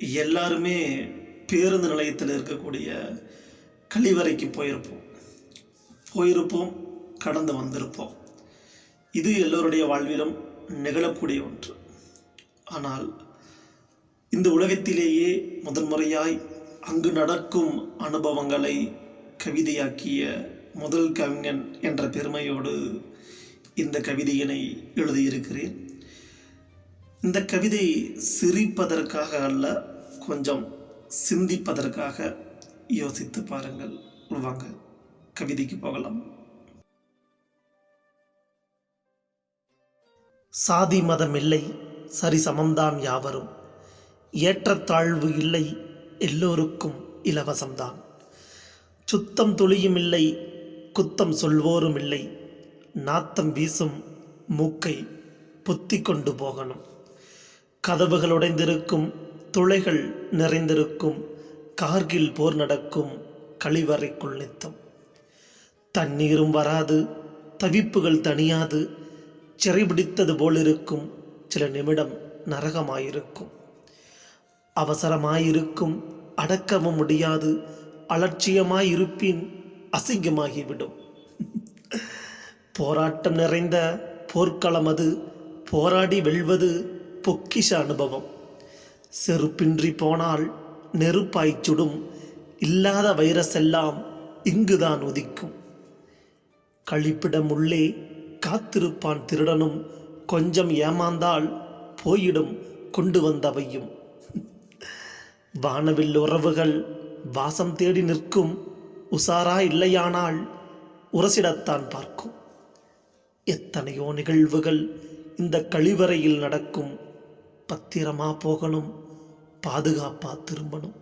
எல்லாருமே பேருந்து நிலையத்தில் இருக்கக்கூடிய கழிவறைக்கு போயிருப்போம், கடந்து வந்திருப்போம். இது எல்லோருடைய வாழ்விலும் நிகழக்கூடிய ஒன்று. ஆனால் இந்த உலகத்திலேயே முதன்முறையாய் அங்கு நடக்கும் அனுபவங்களை கவிதையாக்கிய முதல் கவிஞன் என்ற பெருமையோடு இந்த கவிதையினை எழுதியிருக்கிறேன். இந்த கவிதை சிரிப்பதற்காக அல்ல, கொஞ்சம் சிந்திப்பதற்காக. யோசித்து பாருங்கள். வாங்க கவிதைக்கு போகலாம். சாதி மதம் இல்லை, சரிசமம்தான் யாவரும். ஏற்றத்தாழ்வு இல்லை, எல்லோருக்கும் இலவசம்தான். சுத்தம் துளியும் இல்லை, குத்தம் சொல்வோரும் இல்லை. நாத்தம் வீசும் மூக்கை பொத்தி கொண்டு போகணும். கதவுகள் உடைந்திருக்கும், துளைகள் நிறைந்திருக்கும். கார்கில் போர் நடக்கும் கழிவறைக்குள் நித்தம். தண்ணீரும் வராது, தவிப்புகள் தணியாது. சிறைபிடித்தது போலிருக்கும், சில நிமிடம் நரகமாயிருக்கும். அவசரமாயிருக்கும், அடக்கவும் முடியாது. அலட்சியமாயிருப்பின் அசிங்கமாகிவிடும். போராட்டம் நிறைந்த போர்க்களம் அது. போராடி வெல்வது பொக்கிஷ அனுபவம். செருப்பின்றி போனால் நெருப்பாய்ச் சுடும். இல்லாத வைரஸ் எல்லாம் இங்குதான் உதிக்கும். கழிப்பிடம் உள்ளே காத்திருப்பான் திருடனும். கொஞ்சம் ஏமாந்தால் போயிடும் கொண்டு வந்தவையும். வானவில் உறவுகள் வாசம் தேடி நிற்கும். உசாரா இல்லையானால் உரசிடத்தான் பார்க்கும். எத்தனையோ நிகழ்வுகள் இந்த கழிவறையில் நடக்கும். பத்திரமா போகணும், பாதுகாப்பா திரும்பணும்.